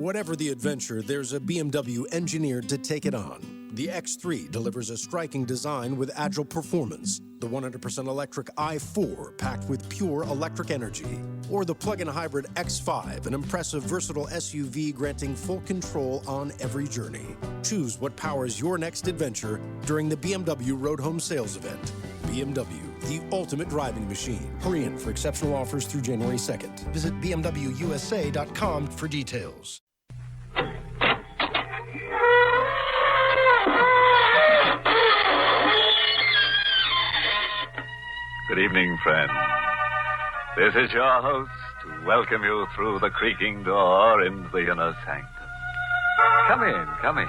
Whatever the adventure, there's a BMW engineered to take it on. The X3 delivers a striking design with agile performance. The 100% electric i4 packed with pure electric energy. Or the plug-in hybrid X5, an impressive, versatile SUV granting full control on every journey. Choose what powers your next adventure during the BMW Road Home Sales Event. BMW, the ultimate driving machine. Hurry in for exceptional offers through January 2nd. Visit bmwusa.com for details. Good evening, friends. This is your host to welcome you through the creaking door into the inner sanctum. Come in, come in.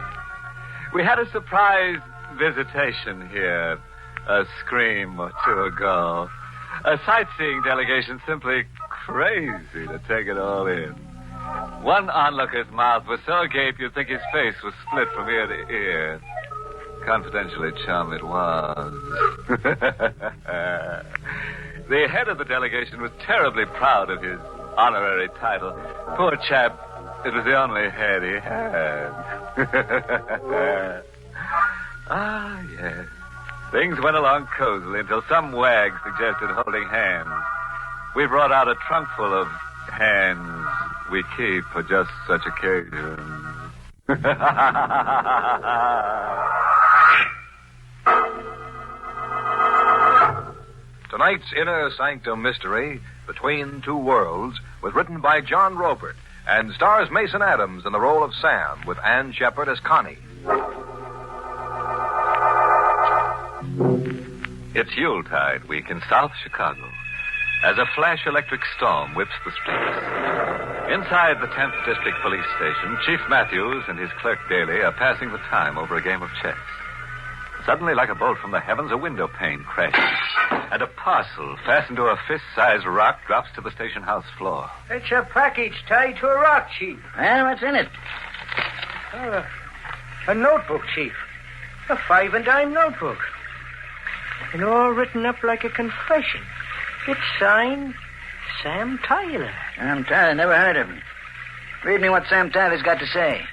We had a surprise visitation here a scream or two ago. A sightseeing delegation simply crazy to take it all in. One onlooker's mouth was so agape you'd think his face was split from ear to ear. Confidentially, chum, it was. The head of the delegation was terribly proud of his honorary title. Poor chap, it was the only head he had. Ah, yes. Things went along cozily until some wag suggested holding hands. We brought out a trunk full of hands we keep for just such occasions. Tonight's Inner Sanctum Mystery, Between Two Worlds, was written by John Robert and stars Mason Adams in the role of Sam, with Ann Shepard as Connie. It's Yuletide week in South Chicago as a flash electric storm whips the streets. Inside the 10th District Police Station, Chief Matthews and his clerk Daly are passing the time over a game of chess. Suddenly, like a bolt from the heavens, a window pane crashes, and a parcel fastened to a fist-sized rock drops to the station house floor. It's a package tied to a rock, Chief. Well, what's in it? A notebook, Chief. A 5-and-dime notebook. And all written up like a confession. It's signed Sam Tyler. Sam Tyler, never heard of him. Read me what Sam Tyler's got to say.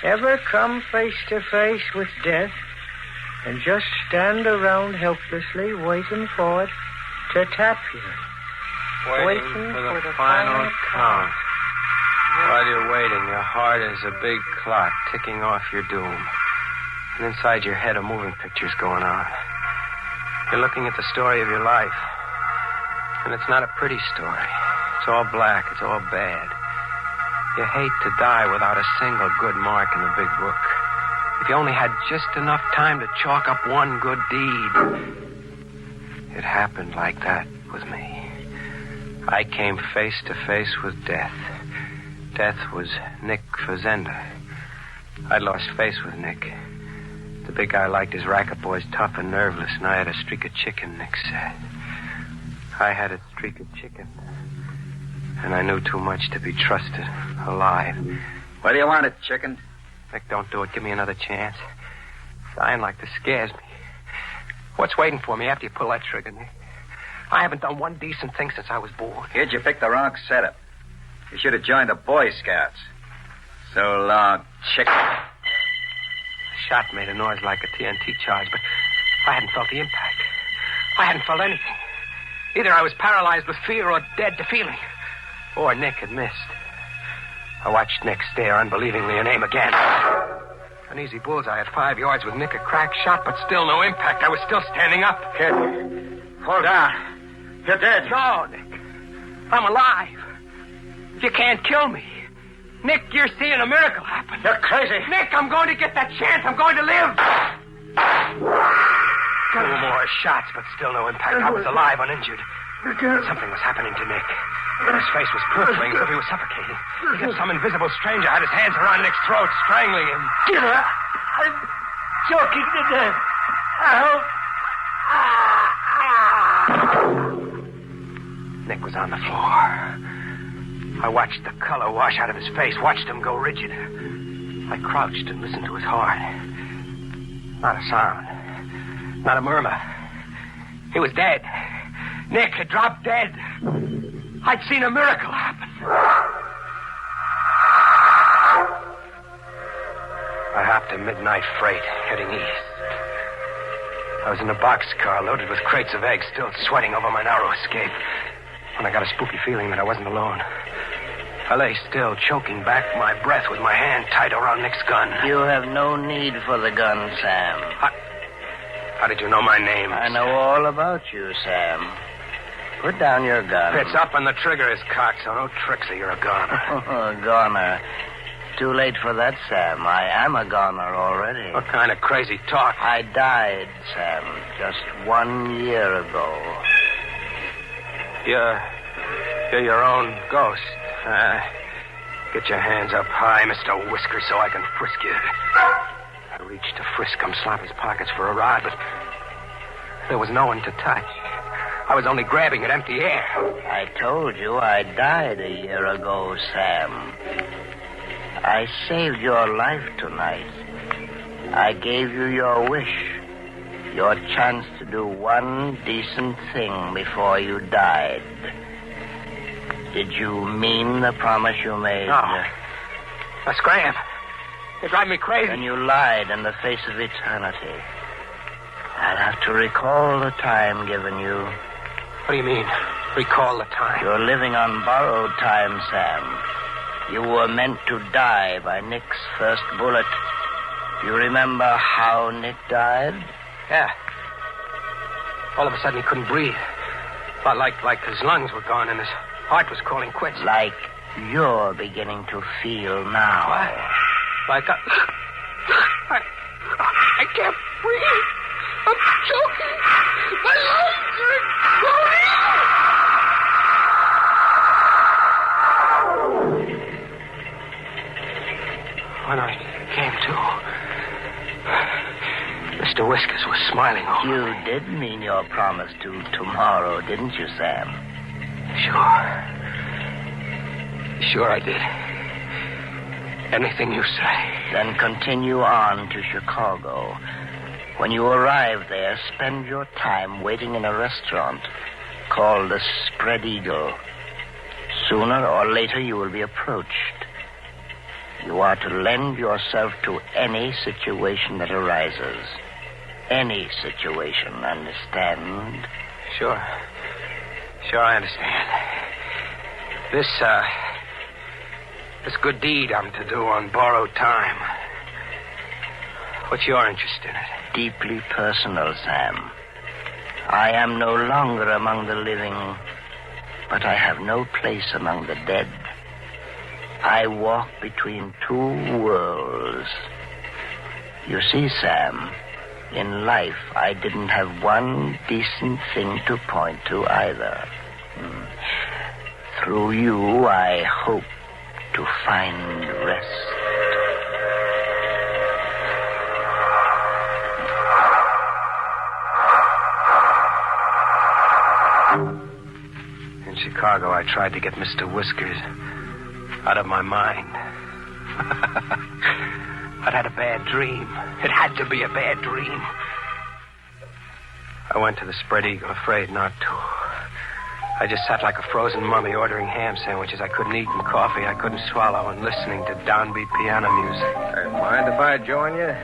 Ever come face to face with death and just stand around helplessly waiting for it to tap you? Waiting for the final count. While you're waiting, your heart is a big clock ticking off your doom. And inside your head, a moving picture's going on. You're looking at the story of your life. And it's not a pretty story. It's all black. It's all bad. You hate to die without a single good mark in the big book. If you only had just enough time to chalk up one good deed. It happened like that with me. I came face to face with death. Death was Nick Fazenda. I'd lost face with Nick. The big guy liked his racket boys tough and nerveless, and I had a streak of chicken, Nick said. I had a streak of chicken. And I knew too much to be trusted alive. What do you want it, chicken? Nick, don't do it. Give me another chance. Dying like this scares me. What's waiting for me after you pull that trigger, Nick? I haven't done one decent thing since I was born. Kid, you picked the wrong setup. You should have joined the Boy Scouts. So long, chicken. The shot made a noise like a TNT charge, but I hadn't felt the impact. I hadn't felt anything. Either I was paralyzed with fear or dead to feeling. Or Nick had missed. I watched Nick stare unbelievingly and aim again. An easy bullseye at 5 yards with Nick a crack shot, but still no impact. I was still standing up. Kid, hold on. You're dead. No, Nick. I'm alive. You can't kill me. Nick, you're seeing a miracle happen. You're crazy. Nick, I'm going to get that chance. I'm going to live. 2 more shots, but still no impact. I was alive, uninjured. Something was happening to Nick. His face was purpling as if he was suffocating. Some invisible stranger had his hands around Nick's throat, strangling him. I'm choking to death. Help. Nick was on the floor. I watched the color wash out of his face, watched him go rigid. I crouched and listened to his heart. Not a sound. Not a murmur. He was dead. Nick had dropped dead. I'd seen a miracle happen. a midnight freight heading east. I was in a boxcar loaded with crates of eggs, still sweating over my narrow escape, when I got a spooky feeling that I wasn't alone. I lay still, choking back my breath with my hand tight around Nick's gun. You have no need for the gun, Sam. How did you know my name? I know all about you, Sam. Put down your gun. It's up and the trigger is cocked, so no tricks or you're a goner. Goner. Too late for that, Sam. I am a goner already. What kind of crazy talk? I died, Sam, just 1 year ago. You're your own ghost. Get your hands up high, Mr. Whisker, so I can frisk you. I reached to frisk Slopper's pockets for a rod, but there was no one to touch. I was only grabbing at empty air. I told you I died a year ago, Sam. I saved your life tonight. I gave you your wish, your chance to do one decent thing before you died. Did you mean the promise you made? No. Scram. You drive me crazy. Then you lied in the face of eternity. I'll have to recall the time given you. What do you mean, recall the time? You're living on borrowed time, Sam. You were meant to die by Nick's first bullet. You remember how Nick died? Yeah. All of a sudden he couldn't breathe. Like his lungs were gone and his heart was calling quits. Like you're beginning to feel now. What? Like I can't breathe. I'm choking. My lungs are exploding. When I came to, Mr. Whiskers was smiling over me. You did mean your promise to tomorrow, didn't you, Sam? Sure I did. Anything you say. Then continue on to Chicago. When you arrive there, spend your time waiting in a restaurant called the Spread Eagle. Sooner or later, you will be approached. You are to lend yourself to any situation that arises. Any situation, understand? Sure, I understand. This good deed I'm to do on borrowed time. What's your interest in it? Deeply personal, Sam. I am no longer among the living, but I have no place among the dead. I walk between two worlds. You see, Sam, in life I didn't have one decent thing to point to either. Through you, I hope to find rest. In Chicago, I tried to get Mr. Whiskers out of my mind. I'd had a bad dream. It had to be a bad dream. I went to the Spread Eagle, afraid not to. I just sat like a frozen mummy, ordering ham sandwiches I couldn't eat and coffee I couldn't swallow, and listening to downbeat piano music. Mind if I join you?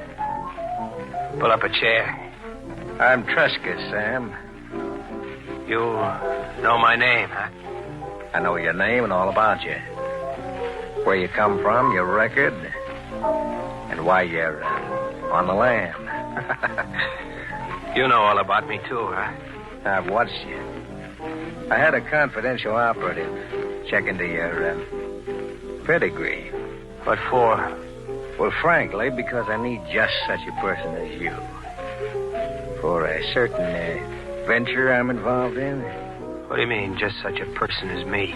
Pull up a chair. I'm Tresca, Sam. You know my name, huh? I know your name and all about you. Where you come from, your record, and why you're on the lam. You know all about me, too, huh? I've watched you. I had a confidential operative check into your pedigree. What for? Well, frankly, because I need just such a person as you. For a certain venture I'm involved in. What do you mean, just such a person as me?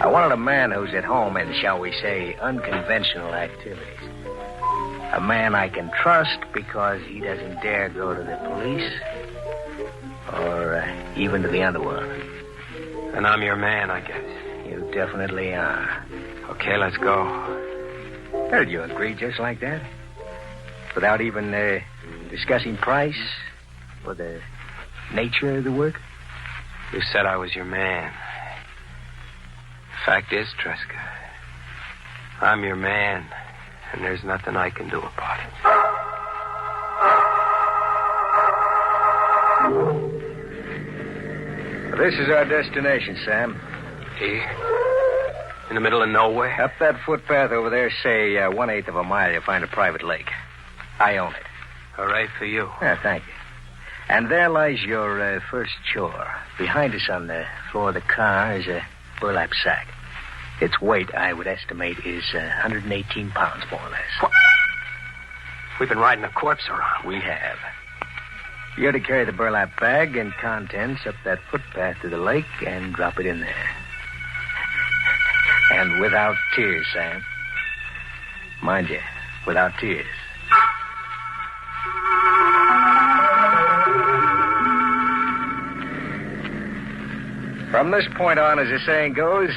I wanted a man who's at home in, shall we say, unconventional activities. A man I can trust because he doesn't dare go to the police or even to the underworld. And I'm your man, I guess. You definitely are. Okay, let's go. Did you agree just like that? Without even discussing price or the nature of the work? You said I was your man. Fact is, Tresca, I'm your man, And there's nothing I can do about it. This is our destination, Sam. Here? In the middle of nowhere? Up that footpath over there, say 1/8 of a mile, you'll find a private lake. I own it. Hooray for you. Yeah, thank you. And there lies your first chore. Behind us on the floor of the car is a burlap sack. Its weight, I would estimate, is 118 pounds, more or less. What? We've been riding a corpse around. We have. You're to carry the burlap bag and contents up that footpath to the lake and drop it in there. And without tears, Sam. Mind you, without tears. From this point on, as the saying goes,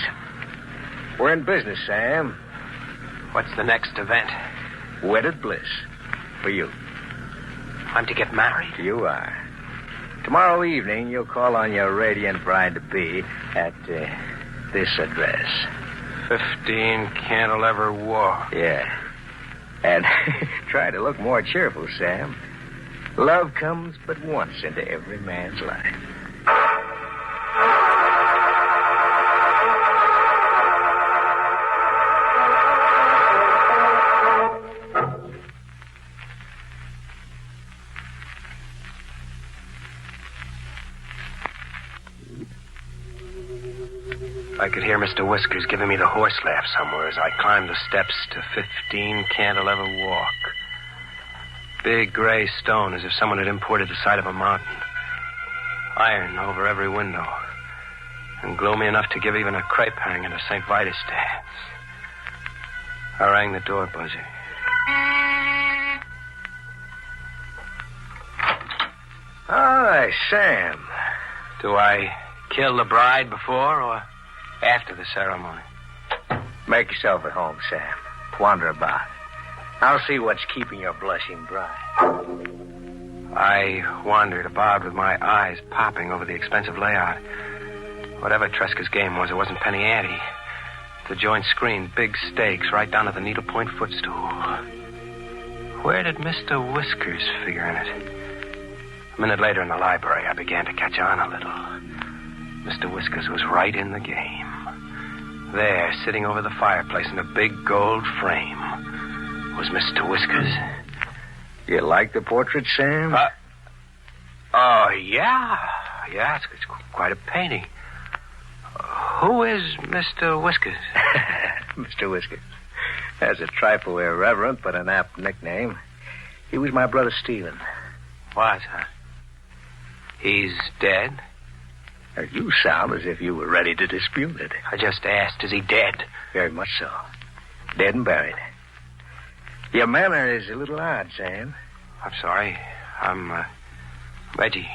we're in business, Sam. What's the next event? Wedded bliss. For you. I'm to get married? You are. Tomorrow evening, you'll call on your radiant bride-to-be at this address. 15 Cantilever Walk. Yeah. And try to look more cheerful, Sam. Love comes but once into every man's life. I could hear Mr. Whiskers giving me the horse laugh somewhere as I climbed the steps to 15 Cantilever Walk. Big gray stone, as if someone had imported the side of a mountain. Iron over every window. And gloomy enough to give even a crepe hanger a St. Vitus dance. I rang the door buzzer. Hi, Sam. Do I kill the bride before or after the ceremony? Make yourself at home, Sam. Wander about. I'll see what's keeping your blushing bride. I wandered about with my eyes popping over the expensive layout. Whatever Tresca's game was, it wasn't penny ante. The joint screen, big stakes, right down to the needlepoint footstool. Where did Mr. Whiskers figure in it? A minute later in the library, I began to catch on a little. Mr. Whiskers was right in the game. There, sitting over the fireplace in a big gold frame, was Mr. Whiskers. You like the portrait, Sam? Yeah. Yeah, it's quite a painting. Who is Mr. Whiskers? Mr. Whiskers. That's a trifle irreverent, but an apt nickname. He was my brother Stephen. What, huh? He's dead? You sound as if you were ready to dispute it. I just asked, is he dead? Very much so. Dead and buried. Your manner is a little odd, Sam. I'm sorry. I'm, Reggie.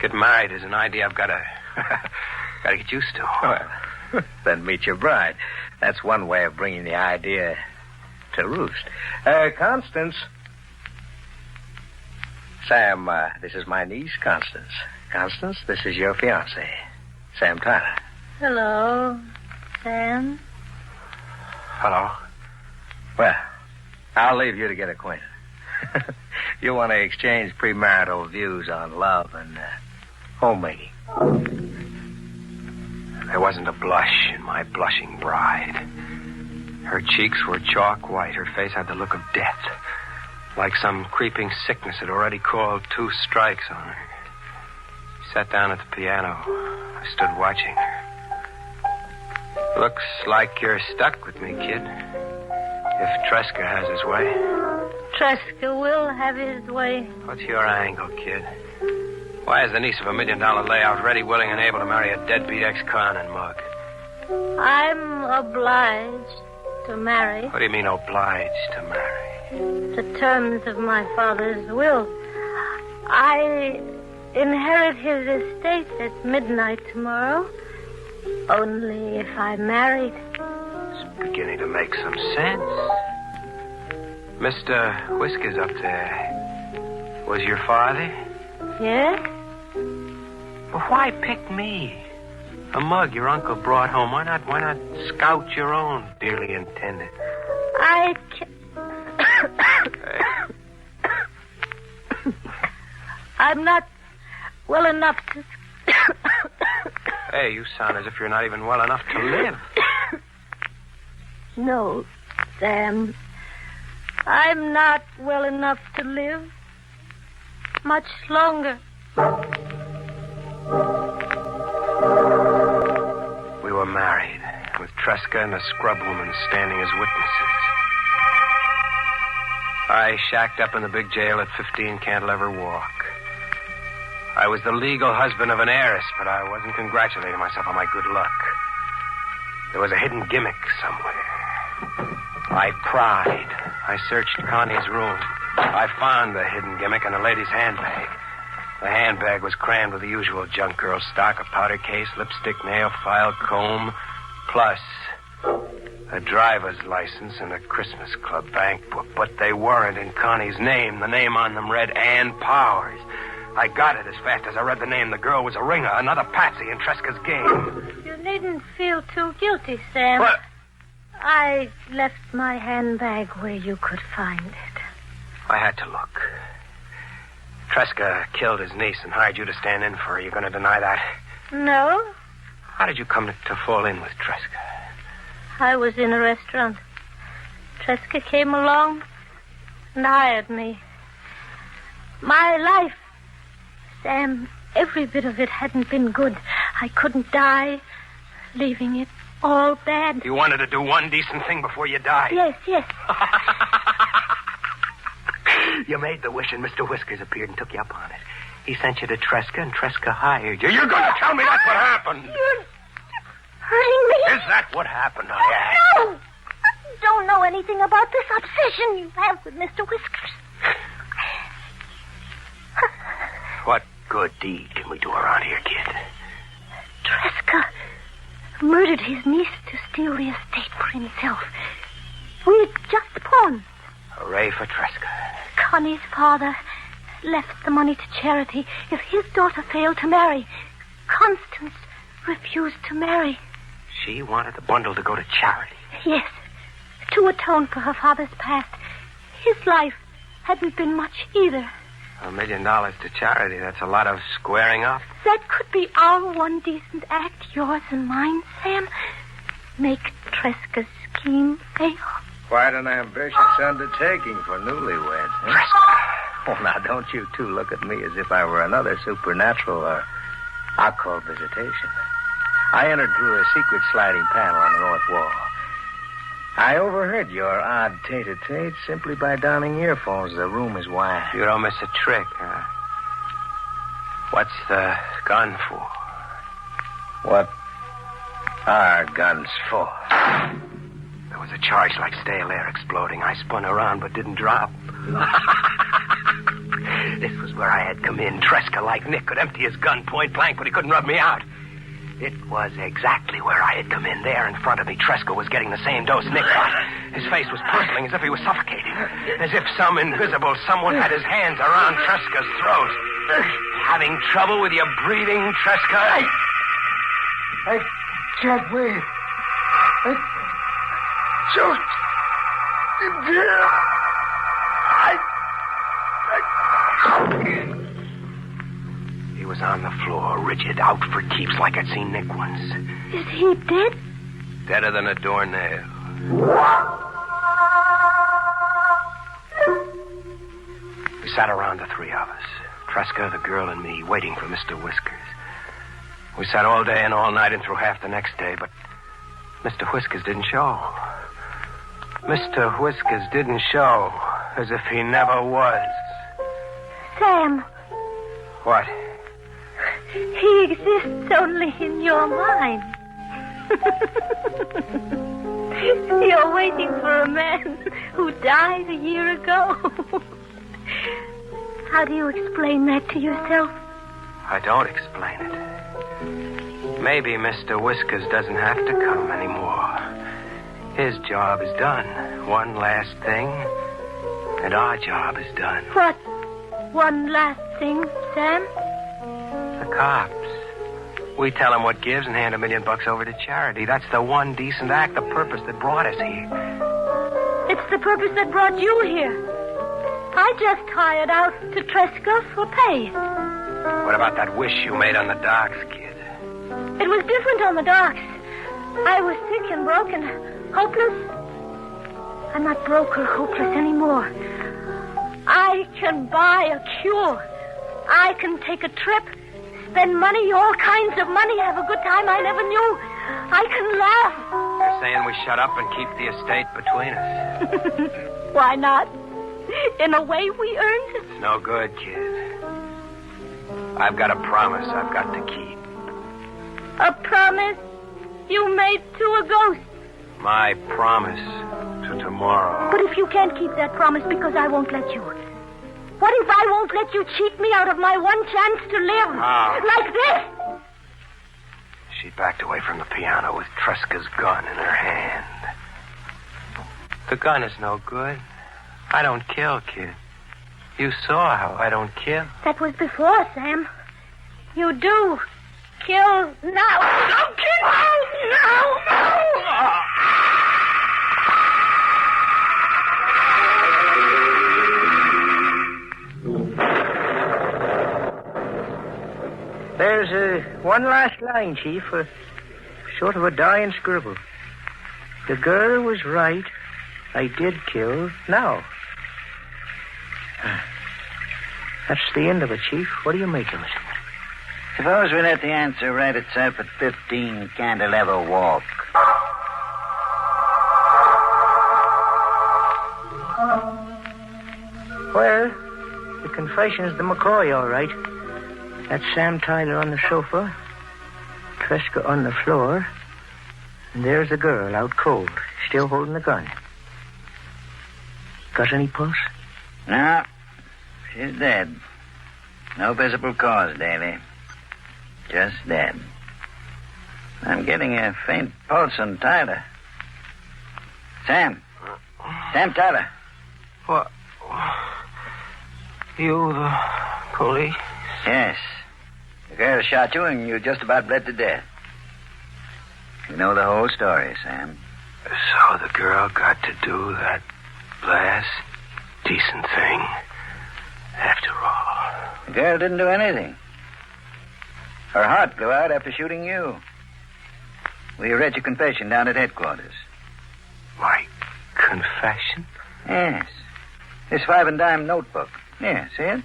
Getting married is an idea I've got to get used to. Well, then meet your bride. That's one way of bringing the idea to roost. Constance. Sam, this is my niece, Constance. Constance, this is your fiancé, Sam Tyler. Hello, Sam. Hello. Well, I'll leave you to get acquainted. You want to exchange premarital views on love and homemaking. There wasn't a blush in my blushing bride. Her cheeks were chalk white. Her face had the look of death, like some creeping sickness had already called 2 strikes on her. She sat down at the piano. I stood watching her. Looks like you're stuck with me, kid. If Tresca has his way. Tresca will have his way. What's your angle, kid? Why is the niece of $1 million layout ready, willing, and able to marry a deadbeat ex-con and mug? I'm obliged to marry. What do you mean, obliged to marry? The terms of my father's will. I inherit his estate at midnight tomorrow. Only if I married. It's beginning to make some sense. Mr. Whiskers up there was your father? Yes? But why pick me? A mug your uncle brought home. Why not scout your own dearly intended? I can't... I'm not well enough to... Hey, you sound as if you're not even well enough to live. No, Sam. I'm not well enough to live much longer. We were married, with Tresca and a scrub woman standing as witnesses. I shacked up in the big jail at 15 Cantilever Walk. I was the legal husband of an heiress, but I wasn't congratulating myself on my good luck. There was a hidden gimmick somewhere. I pried. I searched Connie's room. I found the hidden gimmick in a lady's handbag. The handbag was crammed with the usual junk girl stock, a powder case, lipstick, nail file, comb, plus a driver's license and a Christmas Club bank book. But they weren't in Connie's name. The name on them read Ann Powers. I got it as fast as I read the name. The girl was a ringer, another patsy in Tresca's game. You needn't feel too guilty, Sam. What? I left my handbag where you could find it. I had to look. Tresca killed his niece and hired you to stand in for her. You going to deny that? No, How did you come to fall in with Tresca? I was in a restaurant. Tresca came along and hired me. My life, Sam, every bit of it hadn't been good. I couldn't die, leaving it all bad. You wanted to do one decent thing before you died. Yes. You made the wish, and Mr. Whiskers appeared and took you up on it. He sent you to Tresca, and Tresca hired you. You're going to tell me that's what happened? You're hurting me. Is that what happened, I asked? No! You don't know anything about this obsession you have with Mr. Whiskers. What good deed can we do around here, kid? Tresca murdered his niece to steal the estate for himself. We're just pawns. Hooray for Tresca. Connie's father left the money to charity if his daughter failed to marry. Constance refused to marry. She wanted the bundle to go to charity. Yes, to atone for her father's past. His life hadn't been much either. $1 million to charity, that's a lot of squaring up. That could be our one decent act, yours and mine, Sam. Make Tresca's scheme fail. Quite an ambitious undertaking for newlyweds. Huh? Tresca! Oh, now, don't you two look at me as if I were another supernatural or occult visitation. I entered through a secret sliding panel on the north wall. I overheard your odd tete-a-tete simply by donning earphones. The room is wide. You don't miss a trick, huh? What's the gun for? What are guns for? There was a charge like stale air exploding. I spun around but didn't drop. This was where I had come in. Tresca, like Nick, could empty his gun point blank, but he couldn't rub me out. It was exactly where I had come in. There in front of me, Tresca was getting the same dose Nick got. His face was purpling as if he was suffocating. As if some invisible someone had his hands around Tresca's throat. Having trouble with your breathing, Tresca? I can't breathe. I choked in here. He was on the floor, rigid, out for keeps like I'd seen Nick once. Is he dead? Deader than a doornail. We sat around, the three of us. Tresca, the girl, and me, waiting for Mr. Whiskers. We sat all day and all night and through half the next day, but Mr. Whiskers didn't show. Mr. Whiskers didn't show, as if he never was. Sam, What? he exists only in your mind. You're waiting for a man who died a year ago. How do you explain that to yourself? I don't explain it. Maybe Mr. Whiskers doesn't have to come anymore. His job is done. One last thing, and our job is done. What? One last thing, Sam? The cops. We tell them what gives and hand $1 million over to charity. That's the one decent act, the purpose that brought us here. What's the purpose that brought you here? I just hired out to Tresca for pay. What about that wish you made on the docks, kid? It was different on the docks. I was sick and broken, hopeless. I'm not broke or hopeless anymore. I can buy a cure. I can take a trip, spend money, all kinds of money, have a good time I never knew. I can laugh. You're saying we shut up and keep the estate between us? Why not? In a way, we earned it. It's no good, kid. I've got a promise I've got to keep. A promise you made to a ghost. My promise to tomorrow. But if you can't keep that promise because I won't let you. What if I won't let you cheat me out of my one chance to live? How? Like this? She backed away from the piano with Tresca's gun in her hand. The gun is no good. I don't kill, kid. You saw how I don't kill. That was before, Sam. You do kill now. Don't kill now! There's one last line, Chief, sort of a dying scribble. The girl was right. I did kill now. That's the end of it, Chief. What do you make of it? Suppose we let the answer write itself at 15 Cantilever Walk. Well, the confession's the McCoy, all right. That's Sam Tyler on the sofa, Tresca on the floor, and there's the girl out cold, still holding the gun. Got any pulse? No, she's dead. No visible cause, Davy. Just dead. I'm getting a faint pulse on Tyler. Sam. Sam Tyler. What? You, the police? Yes. The girl shot you and you just about bled to death. You know the whole story, Sam. So the girl got to do that last decent thing after all. The girl didn't do anything. Her heart blew out after shooting you. We read your confession down at headquarters. My confession? Yes. This 5 and dime notebook. Yeah, see it?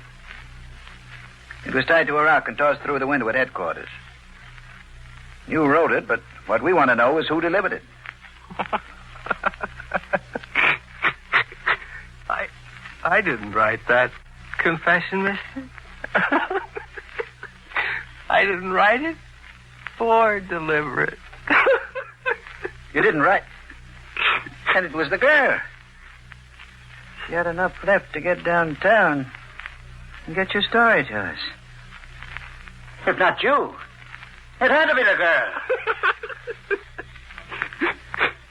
It was tied to a rock and tossed through the window at headquarters. You wrote it, but what we want to know is who delivered it. I didn't write that confession, mister. I didn't write it or deliver it. You didn't write? And it was the girl. She had enough left to get downtown and get your story to us. If not you, it had to be the girl.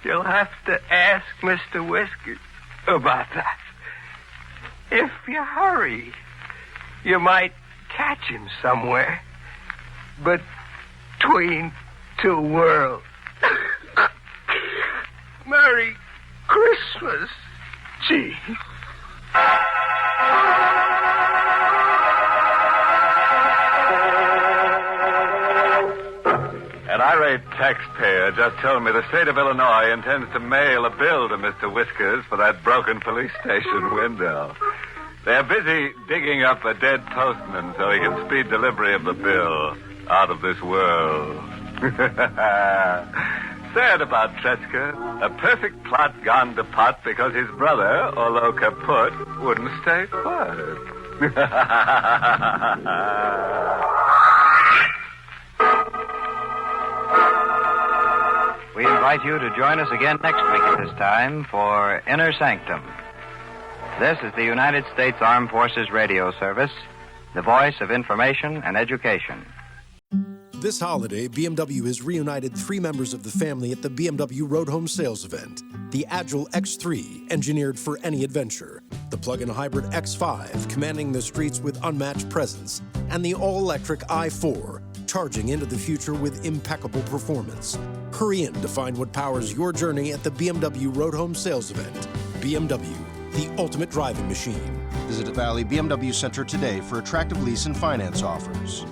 You'll have to ask Mr. Whiskers about that. If you hurry, you might catch him somewhere between two worlds. Merry Christmas, Chief. An irate taxpayer just told me the state of Illinois intends to mail a bill to Mr. Whiskers for that broken police station window. They're busy digging up a dead postman so he can speed delivery of the bill out of this world. Sad about Tresca. A perfect plot gone to pot because his brother, although kaput, wouldn't stay put. We invite you to join us again next week at this time for Inner Sanctum. This is the United States Armed Forces Radio Service, the voice of information and education. This holiday, BMW has reunited 3 members of the family at the BMW Road Home Sales Event. The Agile X3, engineered for any adventure. The plug-in hybrid X5, commanding the streets with unmatched presence. And the all-electric i4, charging into the future with impeccable performance. Hurry in to find what powers your journey at the BMW Road Home Sales Event. BMW, the ultimate driving machine. Visit a Valley BMW Center today for attractive lease and finance offers.